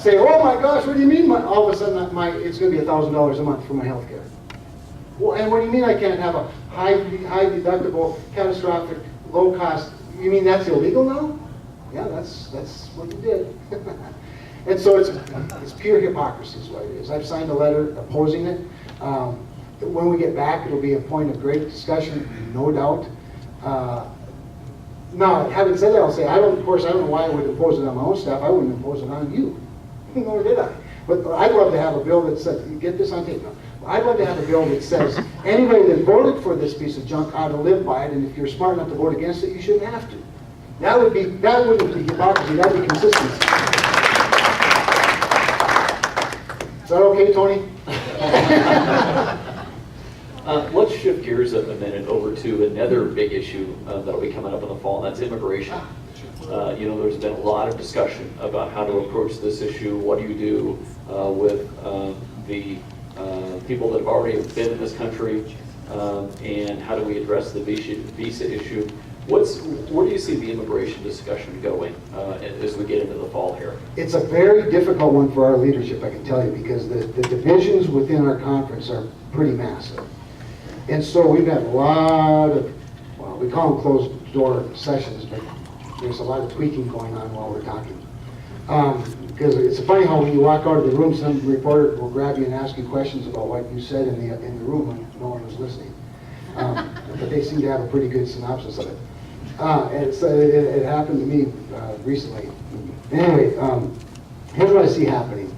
say, oh my gosh, what do you mean? All of a sudden, it's going to be $1,000 a month for my health care. Well, and what do you mean I can't have a high deductible, catastrophic, low cost? You mean that's illegal now? Yeah, that's what you did. And so it's pure hypocrisy is what it is. I've signed a letter opposing it. When we get back, it'll be a point of great discussion, no doubt. Now, having said that, I'll say, of course, I don't know why I would impose it on my own staff. I wouldn't impose it on you. Nor did I. But I'd love to have a bill that says, get this on tape now. I'd love to have a bill that says, anybody that voted for this piece of junk ought to live by it, and if you're smart enough to vote against it, you shouldn't have to. That wouldn't be hypocrisy, that would be consistency. Is that okay, Tony? Let's shift gears a minute over to another big issue that'll be coming up in the fall, and that's immigration. There's been a lot of discussion about how to approach this issue. What do you do with the people that have already been in this country, and how do we address the visa issue? Where do you see the immigration discussion going as we get into the fall here? It's a very difficult one for our leadership, I can tell you, because the divisions within our conference are pretty massive. And so we've had a lot of, well, we call them closed door sessions, but there's a lot of tweaking going on while we're talking. Because it's funny how when you walk out of the room, some reporter will grab you and ask you questions about what you said in the room when no one was listening. But they seem to have a pretty good synopsis of it. And so it happened to me recently. Anyway, here's what I see happening.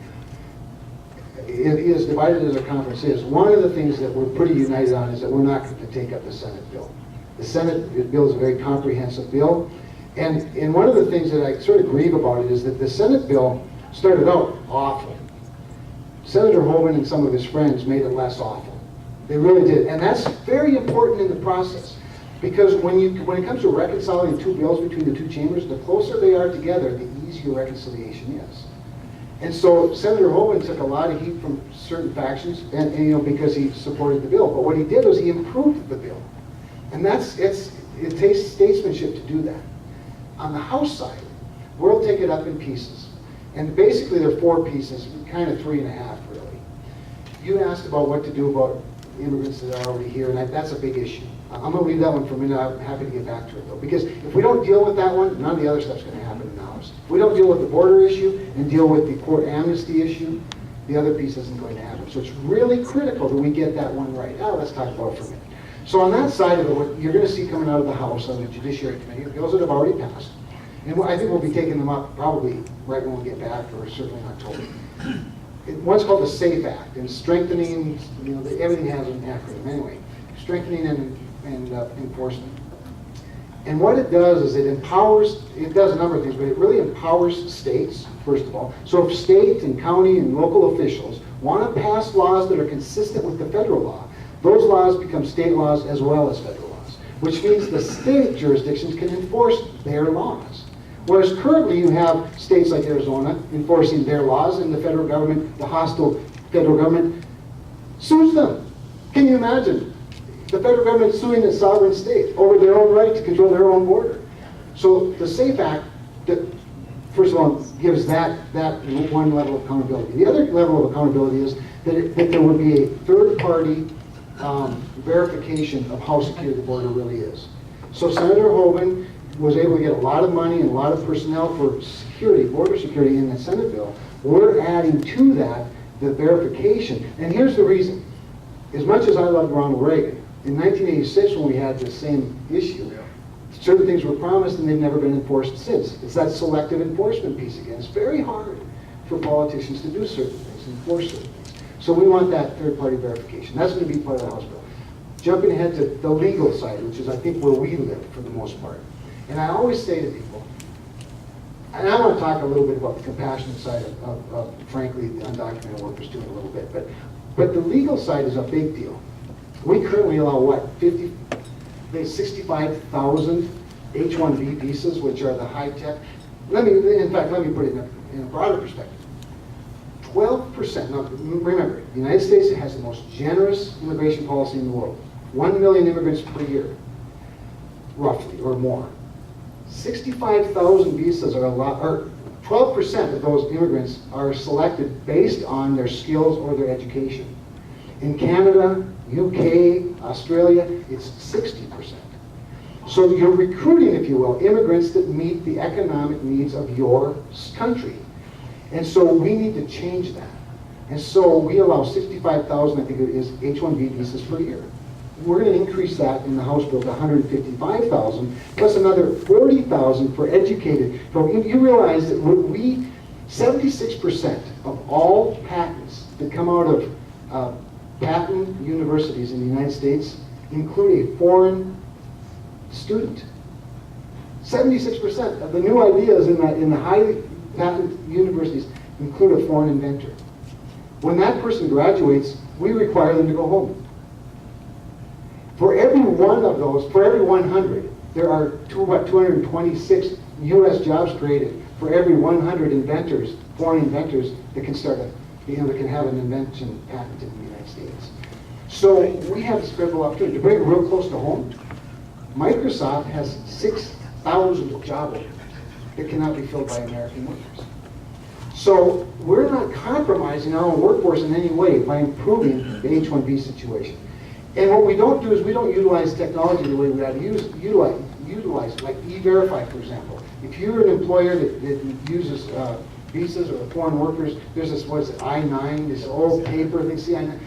It is divided as a conference is. One of the things that we're pretty united on is that we're not going to take up the Senate bill. The Senate bill is a very comprehensive bill. And one of the things that I sort of grieve about it is that the Senate bill started out awful. Senator Hoeven and some of his friends made it less awful. They really did. And that's very important in the process. Because when it comes to reconciling two bills between the two chambers, the closer they are together, the easier reconciliation is. And so Senator Hoeven took a lot of heat from certain factions, and because he supported the bill. But what he did was he improved the bill, and it takes statesmanship to do that. On the House side, we'll take it up in pieces, and basically there are 4 pieces, kind of 3.5 really. You asked about what to do about immigrants that are already here, and that's a big issue. I'm going to leave that one for a minute. I'm happy to get back to it, though, because if we don't deal with that one, none of the other stuff's going to happen in the House. If we don't deal with the border issue and deal with the court amnesty issue, the other piece isn't going to happen. So it's really critical that we get that one right. Now let's talk about it for a minute. So on that side of it, what you're going to see coming out of the House on the Judiciary Committee, bills that have already passed, and I think we'll be taking them up probably right when we get back, or certainly in October. One's called the SAFE Act, and strengthening, everything has an acronym anyway, strengthening and enforcement. And what it does is it does a number of things, but it really empowers states, first of all. So if state and county and local officials want to pass laws that are consistent with the federal law, those laws become state laws as well as federal laws, which means the state jurisdictions can enforce their laws. Whereas currently you have states like Arizona enforcing their laws, and the federal government, the hostile federal government, sues them. Can you imagine? The federal government suing a sovereign state over their own right to control their own border. So the SAFE Act, first of all, gives that one level of accountability. The other level of accountability is that there would be a third-party verification of how secure the border really is. So Senator Hoeven was able to get a lot of money and a lot of personnel for security, border security in the Senate bill. We're adding to that the verification. And here's the reason. As much as I love Ronald Reagan, in 1986 when we had the same issue, certain things were promised and they've never been enforced since. It's that selective enforcement piece again. It's very hard for politicians to do certain things, enforce certain things. So we want that third-party verification. That's going to be part of the House bill. Jumping ahead to the legal side, which is I think where we live for the most part. And I always say to people, and I want to talk a little bit about the compassionate side of frankly, the undocumented workers too in a little bit, but the legal side is a big deal. We currently allow, what, 65,000 H-1B visas, which are the high-tech. Let me put it in a broader perspective. 12%, now remember, the United States has the most generous immigration policy in the world. 1 million immigrants per year, roughly, or more. 65,000 visas are allowed, or 12% 12% of those immigrants are selected based on their skills or their education. In Canada, UK, Australia, it's 60%. So you're recruiting, if you will, immigrants that meet the economic needs of your country. And so we need to change that. And so we allow 65,000, I think it is, H-1B visas per year. We're going to increase that in the House bill to 155,000, plus another 40,000 for educated. So you realize that 76% of all patents that come out of patent universities in the United States include a foreign student. 76% of the new ideas in the highly patent universities include a foreign inventor. When that person graduates, we require them to go home. For every one of those, for every 100, there are 226 U.S. jobs created for every 100 inventors, foreign inventors that can start that can have an invention patent in the United States. So we have this incredible opportunity to bring it real close to home. Microsoft has 6,000 job openings that cannot be filled by American workers. So we're not compromising our own workforce in any way by improving the H-1B situation. And what we don't do is we don't utilize technology the way we ought to utilize it, like E-Verify, for example. If you're an employer that uses visas or foreign workers, there's this, what is it, I-9, this old paper thing, see, I-9.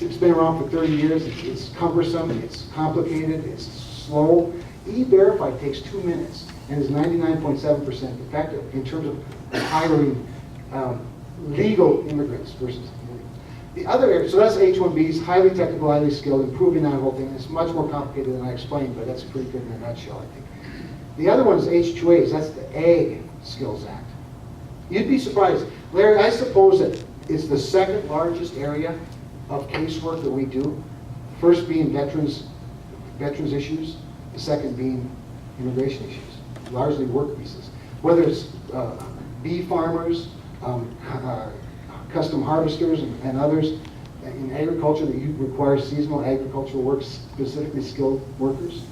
It's been around for 30 years, it's cumbersome, it's complicated, it's slow. E-Verify takes 2 minutes and is 99.7% effective in terms of hiring legal immigrants versus the other area. So that's H-1Bs, highly technical, highly skilled, improving that whole thing. It's much more complicated than I explained, but that's pretty good in a nutshell, I think. The other one is H-2As, that's the Ag Skills Act. You'd be surprised. Larry, I suppose that it's the second largest area of casework that we do. First being veterans issues, the second being immigration issues, largely work visas. Whether it's bee farmers, custom harvesters and others in agriculture that you require seasonal agricultural work, specifically skilled workers,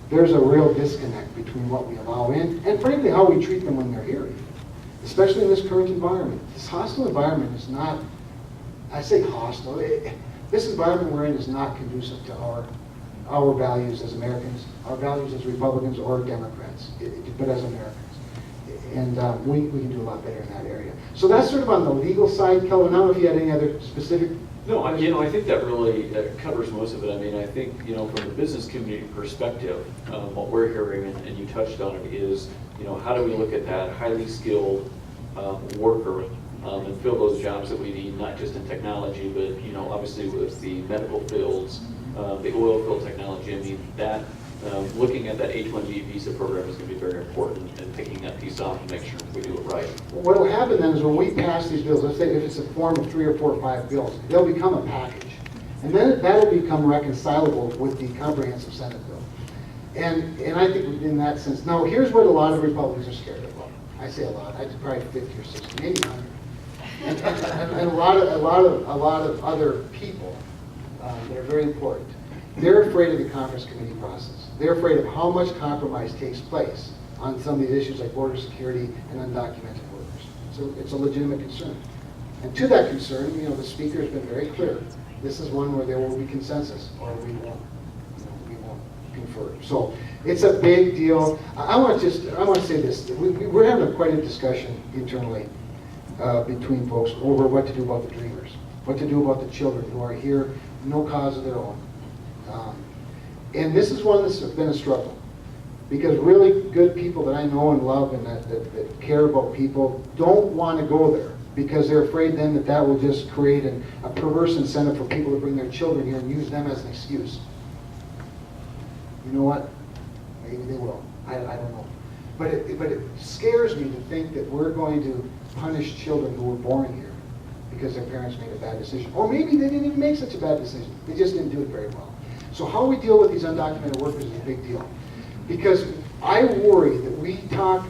there's a real disconnect between what we allow in and frankly how we treat them when they're here, especially in this current environment. This hostile environment is not, I say hostile, this environment we're in is not conducive to our values as Americans, our values as Republicans or Democrats, but as Americans. And we can do a lot better in that area. So that's sort of on the legal side. Kelvin, I don't know if you had any other specific... No, I think that really covers most of it. I mean, I think, from the business community perspective, what we're hearing, and you touched on it, is, how do we look at that highly skilled worker and fill those jobs that we need, not just in technology, but, obviously with the medical fields, the oil field technology. I mean, that looking at that H-1B visa program is going to be very important, and picking that piece off and make sure we do it right. What will happen then is when we pass these bills, let's say if it's a form of 3 or 4 or 5 bills, they'll become a package. And then that'll become reconcilable with the comprehensive Senate bill. And I think in that sense, now here's what a lot of Republicans are scared about. I say a lot, I'd probably 50 or 60, maybe 100. And a lot of other people that are very important. They're afraid of the conference committee process. They're afraid of how much compromise takes place on some of these issues like border security and undocumented workers. So it's a legitimate concern. And to that concern, the speaker has been very clear. This is one where there will be consensus, or we won't confer. So it's a big deal. I want to say this. We're having quite a discussion internally between folks over what to do about the dreamers, what to do about the children who are here, no cause of their own. And this is one that's been a struggle, because really good people that I know and love and that care about people don't want to go there, because they're afraid then that will just create a perverse incentive for people to bring their children here and use them as an excuse. You know what? Maybe they will. I don't know. But it scares me to think that we're going to punish children who were born here because their parents made a bad decision. Or maybe they didn't even make such a bad decision. They just didn't do it very well. So how we deal with these undocumented workers is a big deal. Because I worry that we talk,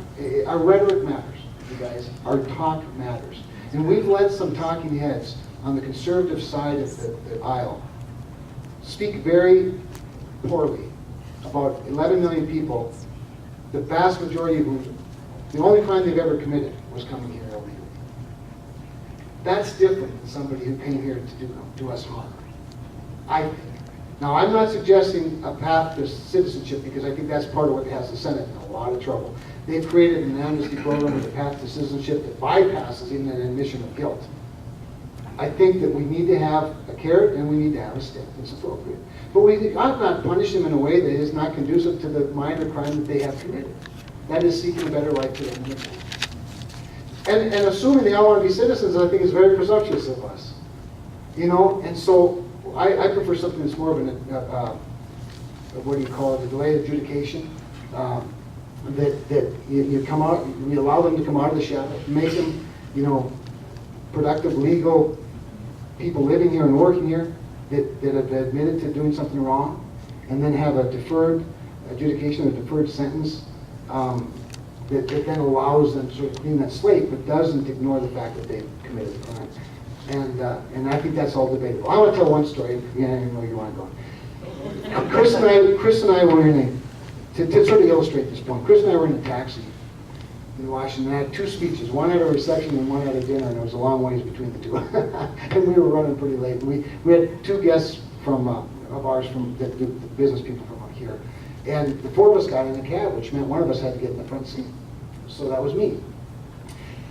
our rhetoric matters, you guys. Our talk matters. And we've let some talking heads on the conservative side of the aisle speak very poorly about 11 million people, the vast majority of whom The only crime they've ever committed was coming here illegally. That's different than somebody who came here to do us harm, I think. Now, I'm not suggesting a path to citizenship because I think that's part of what has the Senate in a lot of trouble. They've created an amnesty program with a path to citizenship that bypasses even an admission of guilt. I think that we need to have a carrot and we need to have a stick that's appropriate. But we ought not punish them in a way that is not conducive to the minor crime that they have committed. That is seeking a better life for them. And assuming they all want to be citizens, I think is very presumptuous of us. You know, and so I prefer something that's more of an, what do you call it, a delayed adjudication. That you come out, we allow them to come out of the shadow, make them, you know, productive, legal people living here and working here that have admitted to doing something wrong, and then have a deferred adjudication, a deferred sentence that then allows them to sort of clean that slate, but doesn't ignore the fact that they've committed a crime. And I think that's all debatable. I want to tell one story. Yeah, I know you want to go. Chris and I were in a, to sort of illustrate this point, Chris and I were in a taxi in Washington. I had two speeches, one at a reception and one at a dinner, and there was a long ways between the two. And we were running pretty late. We had two guests from of ours from the business people from here. And the four of us got in a cab, which meant one of us had to get in the front seat. So that was me.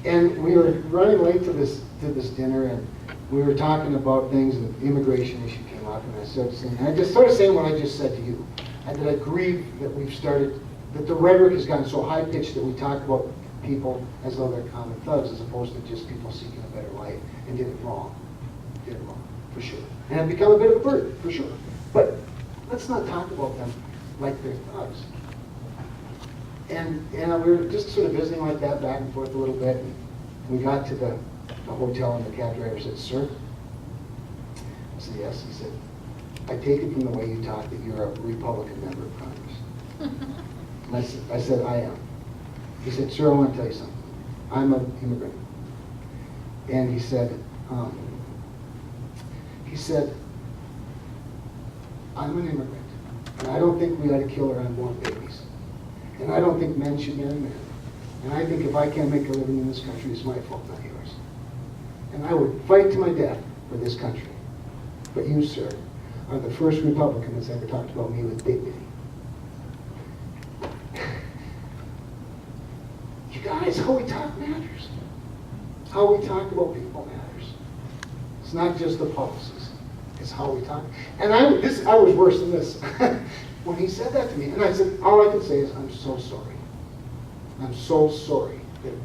And we were running late to this dinner, and we were talking about things, and the immigration issue came up, and I started saying what I just said to you. And that I grieve that that the rhetoric has gotten so high-pitched that we talk about people as though they're common thugs, as opposed to just people seeking a better life, and did it wrong. Did it wrong, for sure. And have become a bit of a burden, for sure. But let's not talk about them like they're thugs. And we were just sort of visiting like that, back and forth a little bit. And we got to the hotel, and the cab driver said, "Sir?" I said, "Yes." He said, "I take it from the way you talk that you're a Republican member of Congress." And I said, "I am." He said, "Sir, I want to tell you something. I'm an immigrant." And he said, "I'm an immigrant, and I don't think we ought to kill our unborn babies. And I don't think men should marry men. And I think if I can't make a living in this country, it's my fault, not yours. And I would fight to my death for this country. But you, sir, are the first Republican that's ever talked about me with dignity." You guys, how we talk matters. How we talk about people matters. It's not just the policies. It's how we talk. And I was worse than this. When he said that to me, and I said, all I can say is, I'm so sorry. I'm so sorry that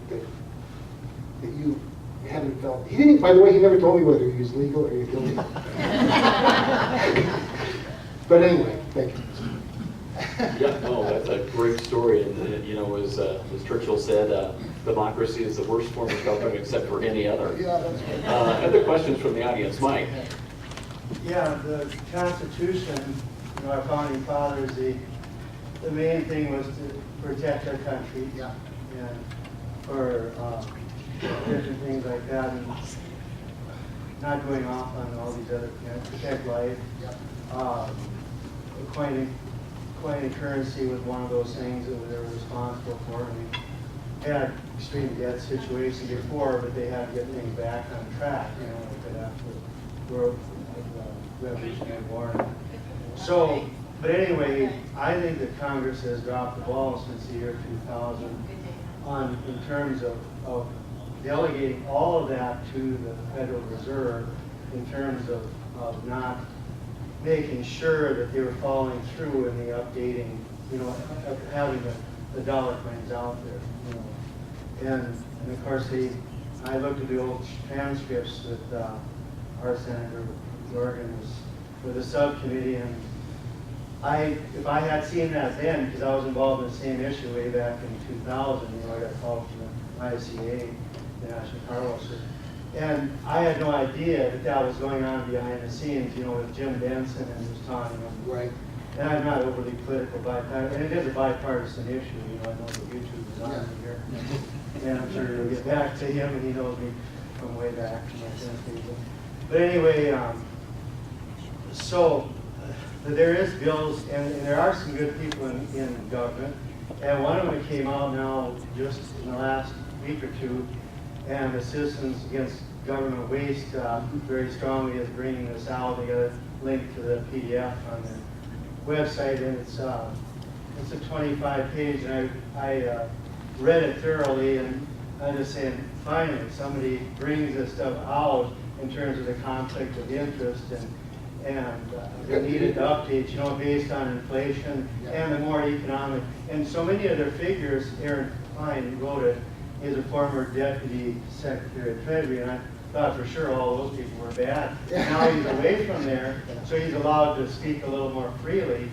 you haven't felt. He didn't, by the way, he never told me whether he was legal or illegal. But anyway, thank you. Yeah, no, that's a great story. And you know, as Churchill said, democracy is the worst form of government except for any other. Yeah, that's right. Other questions from the audience? Mike? Yeah, the Constitution, you know, our founding fathers, the main thing was to protect our country. Yeah. And for different things like that, and not going off on all these other, you know, protect life. Yeah. Coining currency was one of those things that they were responsible for. And we had extreme debt situation before, but they had to get things back on track, you know, like after the World Revolutionary War. So, but anyway, I think that Congress has dropped the ball since the year 2000 in terms of delegating all of that to the Federal Reserve in terms of not making sure that they were following through in the updating, you know, of having the dollar coins out there, you know. And of course, I looked at the old transcripts that our Senator Dorgan was for the subcommittee, and if I had seen that then, because I was involved in the same issue way back in 2000, you know, I got called from the ICA, the National Car Wash, and I had no idea that was going on behind the scenes, you know, with Jim Benson and his time. Right. And I'm not overly political, and it is a bipartisan issue, you know, I know that YouTube is on here. And I'm sure you'll get back to him, and he knows me from way back from my tennis people. But anyway, so there is bills, and there are some good people in government, And one of them came out now just in the last week or two, and the Citizens Against Government Waste very strongly is bringing this out. They got a link to the PDF on their website, and it's a 25-page, and I read it thoroughly, and I'm just saying, finally, somebody brings this stuff out in terms of the conflict of interest and the needed updates, you know, based on inflation and the more economic. And so many of their figures, Aaron Klein, who wrote it, is a former deputy secretary of Treasury, and I thought for sure all those people were bad. Now he's away from there, so he's allowed to speak a little more freely.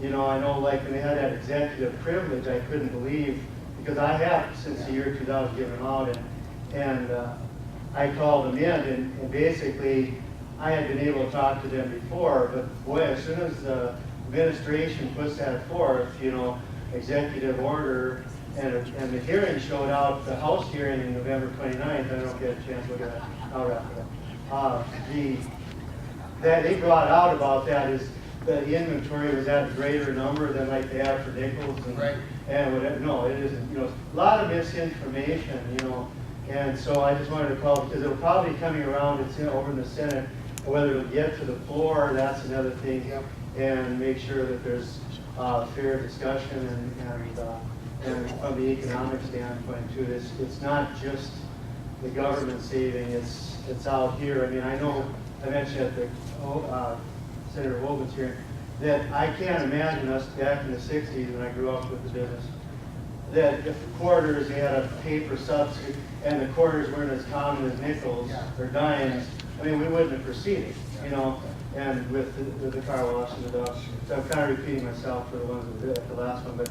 You know, I know like when they had that executive privilege, I couldn't believe, because I have since the year 2000 given them out, and I called them in, and basically I had been able to talk to them before, but boy, as soon as the administration puts that forth, you know, executive order, and the hearing showed out, the House hearing in November 29th, I don't know if you had a chance to look at that, I'll wrap it up. That they brought out about that is the inventory was at a greater number than like they have for nickels and whatever. No, it isn't. You know, a lot of misinformation, you know, and so I just wanted to call because it'll probably be coming around. It's over in the Senate. Whether it'll get to the floor, that's another thing. Yep. And make sure that there's fair discussion and from the economic standpoint too. It's not just the government saving. It's out here. I mean, I know I mentioned at the Senator Hogan's hearing that I can't imagine us back in the 60s when I grew up with the business, that if the quarters, they had a paper substitute, and the quarters weren't as common as nickels or dimes, I mean, we wouldn't have proceeded, you know, and with the car wash and the dog. So I'm kind of repeating myself for the ones that did at the last one,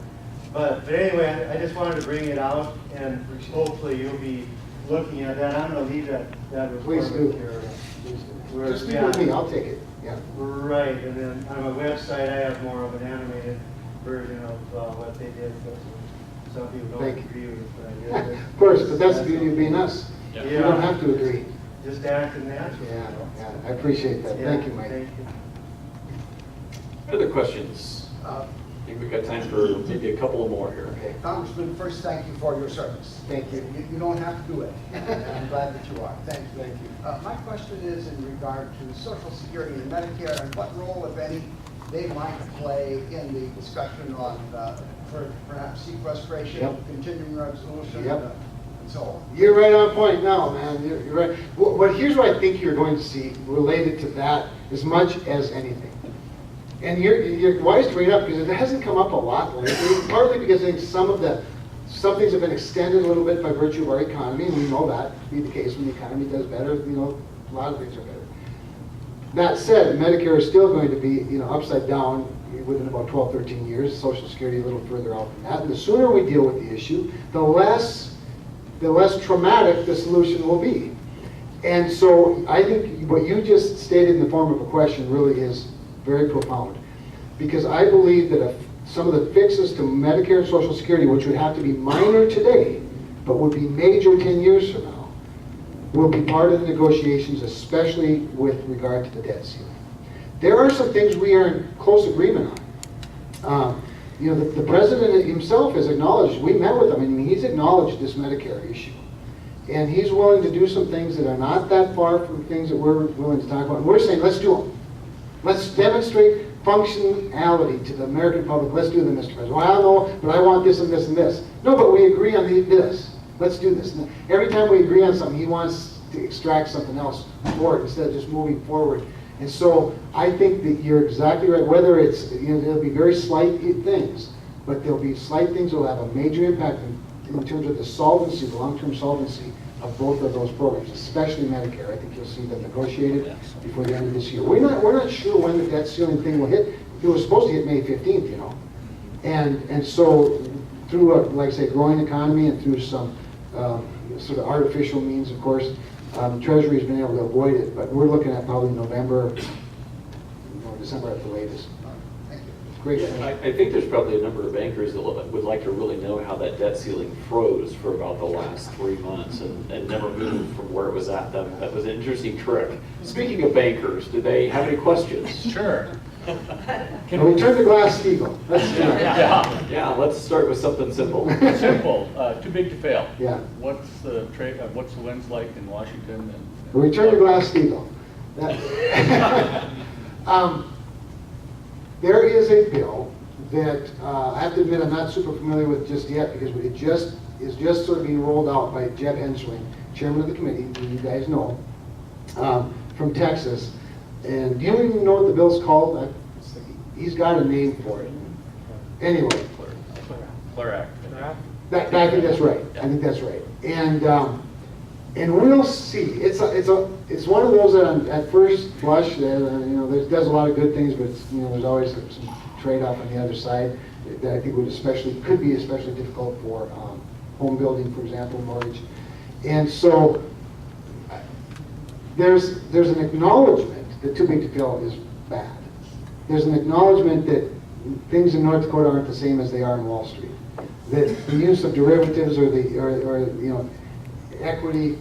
but anyway, I just wanted to bring it out, and hopefully you'll be looking at that. I'm going to leave that report Please do. with your, Just leave it with me, I'll take it. Yeah. Right, and then on my website, I have more of an animated version of what they did. Some people don't agree with what I did. Of course, but that's the beauty of being us. Yeah. We don't have to agree. Just acting naturally. Yeah, I appreciate that. Thank you, Mike. Thank you. Other questions? I think we've got time for maybe a couple more here. Okay. Congressman, first, thank you for your service. Thank you. You don't have to do it. I'm glad that you are. Thank you. Thank you. My question is in regard to Social Security and Medicare, and what role, if any, they might play in the discussion on perhaps sequestration, Yep. continuing resolution, Yep. and so on. You're right on point now, man. You're right. But here's what I think you're going to see related to that as much as anything. And you're wise to bring it up because it hasn't come up a lot lately, partly because I think some things have been extended a little bit by virtue of our economy, and we know that to be the case. When the economy does better, you know, a lot of things are better. That said, Medicare is still going to be, you know, upside down within about 12, 13 years, Social Security a little further out than that. And the sooner we deal with the issue, the less traumatic the solution will be. And so I think what you just stated in the form of a question really is very profound. Because I believe that if some of the fixes to Medicare and Social Security, which would have to be minor today, but would be major 10 years from now, will be part of the negotiations, especially with regard to the debt ceiling. There are some things we are in close agreement on. You know, the president himself has acknowledged, we met with him, and he's acknowledged this Medicare issue. And he's willing to do some things that are not that far from things that we're willing to talk about. And we're saying, let's do them. Let's demonstrate functionality to the American public. Let's do them, Mr. President. Well, I don't know, but I want this and this and this. No, but we agree on this. Let's do this. And every time we agree on something, he wants to extract something else for it instead of just moving forward. And so I think that you're exactly right. Whether it's, you know, there'll be very slight things, but there'll be slight things that will have a major impact in terms of the solvency, the long-term solvency of both of those programs, especially Medicare. I think you'll see them negotiated before the end of this year. We're not sure when the debt ceiling thing will hit. It was supposed to hit May 15th, you know. And so through, like I say, growing economy and through some sort of artificial means, of course, the Treasury has been able to avoid it, but we're looking at probably November, or December at the latest. Thank you. Great. Yeah, I think there's probably a number of bankers that would like to really know how that debt ceiling froze for about the last 3 months and never moved from where it was at. That was an interesting trick. Speaking of bankers, do they have any questions? Sure. Can we turn to Glass-Steagall? Let's do it. Yeah, let's start with something simple. Simple, too big to fail. Yeah. What's the winds like in Washington? And We turn to Glass-Steagall. That- There is a bill that I have to admit I'm not super familiar with just yet because is just sort of being rolled out by Jeb Hensling, chairman of the committee, who you guys know, from Texas. And do you even know what the bill's called? He's got a name for it. Anyway, Clear Act. I think that's right. I think that's right. And we'll see. It's one of those that at first blush, it does a lot of good things, but there's always some trade-off on the other side that I think could be especially difficult for home building, for example, mortgage. And so there's an acknowledgement that too big to fail is bad. There's an acknowledgement that things in North Dakota aren't the same as they are in Wall Street. That the use of derivatives or equity,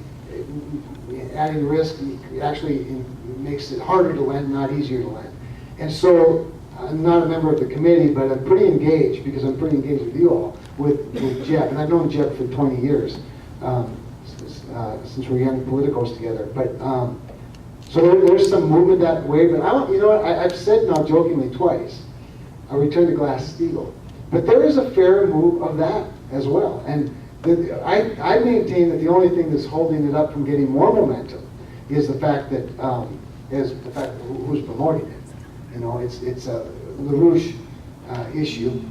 adding risk actually makes it harder to lend, not easier to lend. And so I'm not a member of the committee, but I'm pretty engaged, because I'm pretty engaged with you all, with Jeb. And I've known Jeb for 20 years, since we were young politicos together. But so there's some movement that way. But I've said now jokingly twice, I'll return to Glass-Steagall. But there is a fair move of that as well. And I maintain that the only thing that's holding it up from getting more momentum is the fact that who's promoting it. It's a LaRouche issue,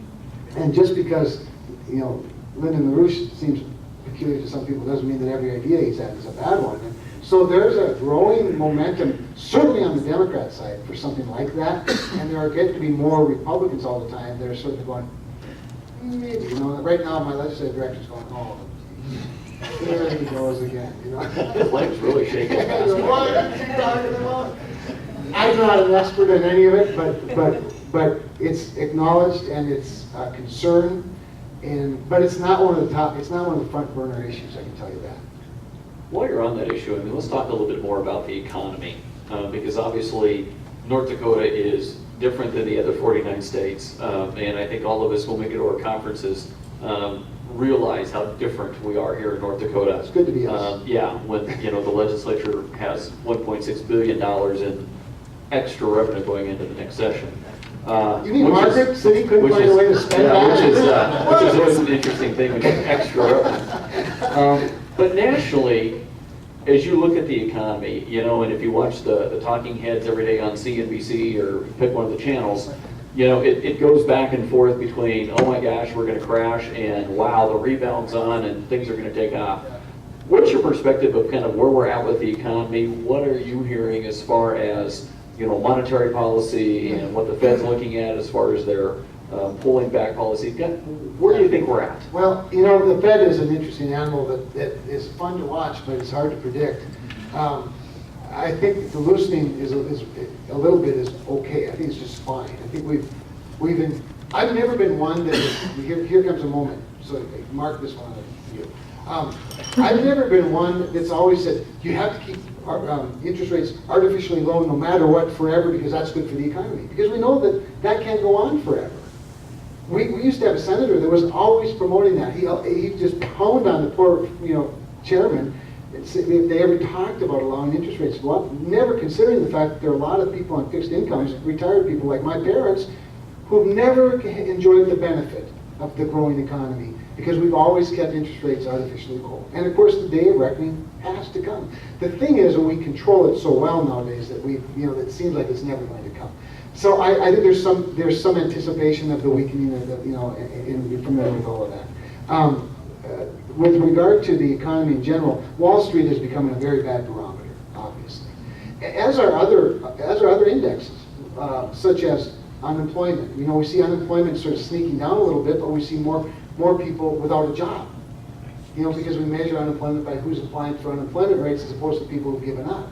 and just because Lyndon LaRouche seems peculiar to some people doesn't mean that every idea he's had is a bad one. And so there's a growing momentum, certainly on the Democrat side, for something like that. And there are getting to be more Republicans all the time. They're sort of going, maybe, right now my legislative director's going, oh, there he goes again, His leg's really shaking. What are you talking about? I'm not an expert in any of it, but it's acknowledged and it's a concern, but it's not one of the front burner issues, I can tell you that. While you're on that issue, let's talk a little bit more about the economy, because obviously North Dakota is different than the other 49 states, and I think all of us, when we go to our conferences, realize how different we are here in North Dakota. It's good to be us. When the legislature has $1.6 billion in extra revenue going into the next session. You mean Margaret City couldn't find a way to spend that? Which is always an interesting thing, when you get extra revenue. But nationally, as you look at the economy, and if you watch the talking heads every day on CNBC or pick one of the channels, it goes back and forth between, oh my gosh, we're going to crash, and wow, the rebound's on and things are going to take off. What's your perspective of kind of where we're at with the economy? What are you hearing as far as monetary policy and what the Fed's looking at as far as their pulling back policy? Where do you think we're at? Well, the Fed is an interesting animal that is fun to watch, but it's hard to predict. I think that the loosening is a little bit is okay. I think it's just fine. I think I've never been one that here comes a moment. So mark this one for you. I've never been one that's always said you have to keep interest rates artificially low no matter what forever because that's good for the economy. Because we know that can't go on forever. We used to have a senator that was always promoting that. He just pounded on the poor chairman if they ever talked about allowing interest rates to go up, never considering the fact that there are a lot of people on fixed incomes, retired people like my parents, who've never enjoyed the benefit of the growing economy because we've always kept interest rates artificially low. And of course, the day of reckoning has to come. The thing is, we control it so well nowadays that it seems like it's never going to come. So I think there's some anticipation of the weakening of and you're familiar with all of that. With regard to the economy in general, Wall Street is becoming a very bad barometer, obviously. As are other indexes, such as unemployment. We see unemployment sort of sneaking down a little bit, but we see more people without a job. Because we measure unemployment by who's applying for unemployment rates as opposed to people who've given up.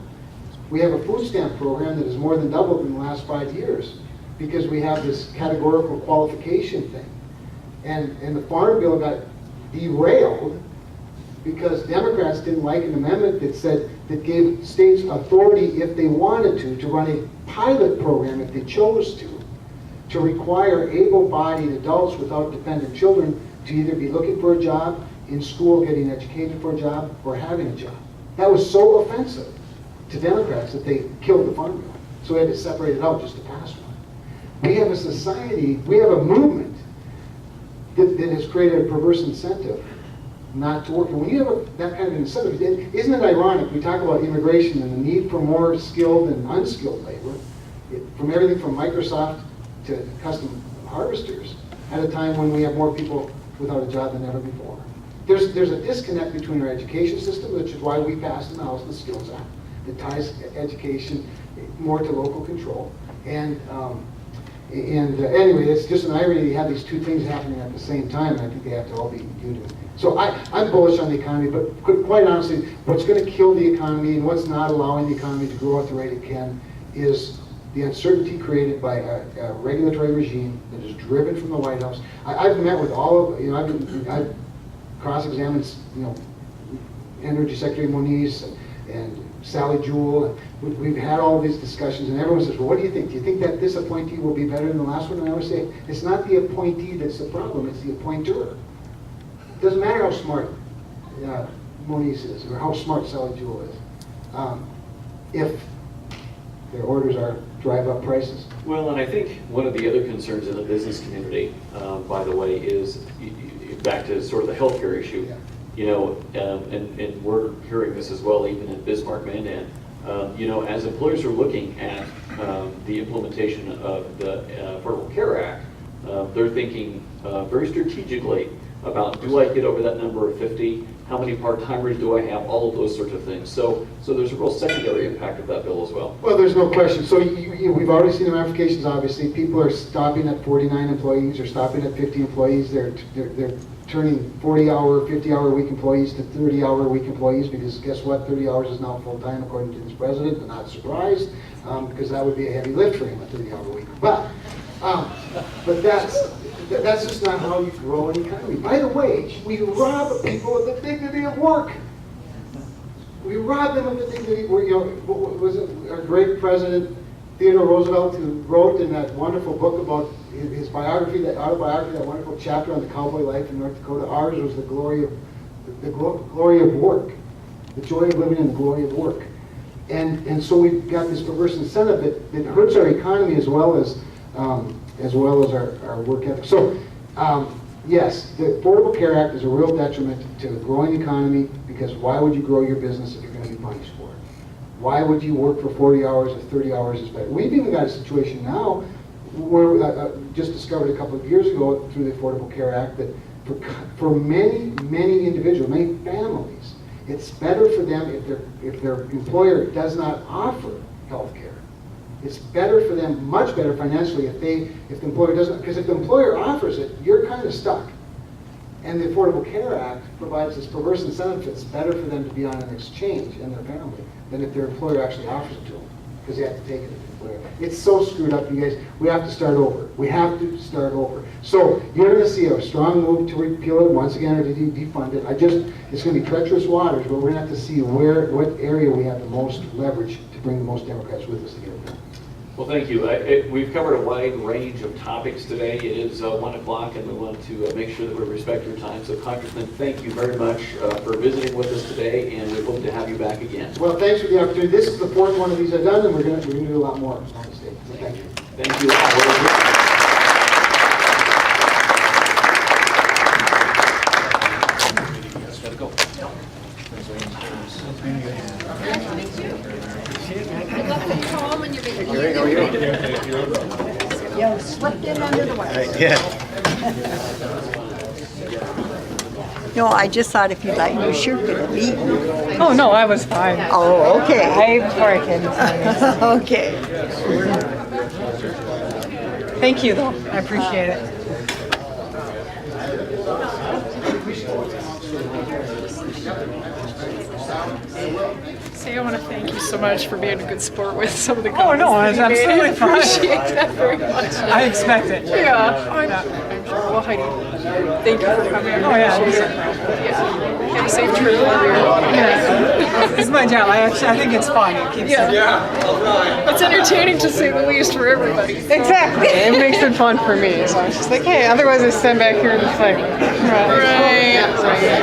We have a food stamp program that has more than doubled in the last 5 years because we have this categorical qualification thing. And the Farm Bill got derailed because Democrats didn't like an amendment that said that gave states authority, if they wanted to run a pilot program, if they chose to require able-bodied adults without dependent children to either be looking for a job, in school, getting educated for a job, or having a job. That was so offensive to Democrats that they killed the farm bill. So we had to separate it out just to pass one. We have a society, we have a movement that has created a perverse incentive not to work. And when you have that kind of incentive, isn't it ironic? We talk about immigration and the need for more skilled and unskilled labor, from everything from Microsoft to custom harvesters, at a time when we have more people without a job than ever before. There's a disconnect between our education system, which is why we passed in the House the Skills Act, that ties education more to local control. And anyway, it's just an irony you have these two things happening at the same time, and I think they have to all be viewed. So I'm bullish on the economy, but quite honestly, what's going to kill the economy and what's not allowing the economy to grow at the rate it can is the uncertainty created by a regulatory regime that is driven from the White House. I've met with all of, I've cross-examined, Energy Secretary Moniz and Sally Jewell. And we've had all these discussions, and everyone says, well, what do you think? Do you think that this appointee will be better than the last one? And I always say, it's not the appointee that's the problem, it's the appointer. It doesn't matter how smart Moniz is or how smart Sally Jewell is. If their orders are drive up prices. Well, and I think one of the other concerns in the business community, by the way, is back to sort of the healthcare issue. And we're hearing this as well, even in Bismarck, Mandan. As employers are looking at the implementation of the Affordable Care Act, they're thinking very strategically about, do I get over that number of 50? How many part-timers do I have? All of those sorts of things. So there's a real secondary impact of that bill as well. Well, there's no question. So we've already seen the ramifications, obviously. People are stopping at 49 employees or stopping at 50 employees. They're turning 40-hour, 50-hour-a-week employees to 30-hour-a-week employees, because guess what? 30 hours is now full-time, according to this president. I'm not surprised, because that would be a heavy lift for him, a 30-hour-a-week. But that's just not how you grow an economy. By the way, we rob people of the dignity of work. We rob them of the dignity of work. What was it our great president Theodore Roosevelt, who wrote in that wonderful book about his biography, that autobiography, that wonderful chapter on the cowboy life in North Dakota? Ours was the glory of work, the joy of living and the glory of work. And so we've got this perverse incentive that hurts our economy as well as our work ethic. So, yes, the Affordable Care Act is a real detriment to a growing economy, because why would you grow your business if you're going to be punished for it? Why would you work for 40 hours if 30 hours is better? We've even got a situation now where just discovered a couple of years ago through the Affordable Care Act that for many individuals, many families, it's better for them if their employer does not offer health care. It's better for them, much better financially, if the employer doesn't, because if the employer offers it, you're kind of stuck. And the Affordable Care Act provides this perverse incentive. It's better for them to be on an exchange and their family than if their employer actually offers it to them, because they have to take it. It's so screwed up, you guys. We have to start over. We have to start over. So you're going to see a strong move to repeal it once again, or to defund it. It's going to be treacherous waters, but we're going to have to see what area we have the most leverage to bring the most Democrats with us to get it done. Well, thank you. We've covered a wide range of topics today. It is 1 o'clock, and we want to make sure that we respect your time. So, Congressman, thank you very much for visiting with us today, and we hope to have you back again. Well, thanks for the opportunity. This is the 4th one of these I've done, and we're going to do a lot more on the state. So thank you. Thank you. You slipped in under the wire. No, I just thought if you'd like your shirt would have eaten. Oh, no, I was fine. Oh, okay. Before I came this morning. Okay. Thank you, though. I appreciate it. I want to thank you so much for being a good sport with some of the Oh, comments. no, that it's you made. absolutely I fine. appreciate that very much. I expect it. Yeah, I'm sure. Well, Heidi, thank you for coming. Oh, yeah. Yeah. Okay. safe trip wherever you're going. It's my job. I think it's fun. It keeps It's entertaining to say the least for everybody. Exactly. It makes it fun for me. So I'm just like, hey, otherwise I stand back here and just like, Right.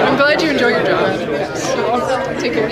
I'm glad you enjoy your job. Take care.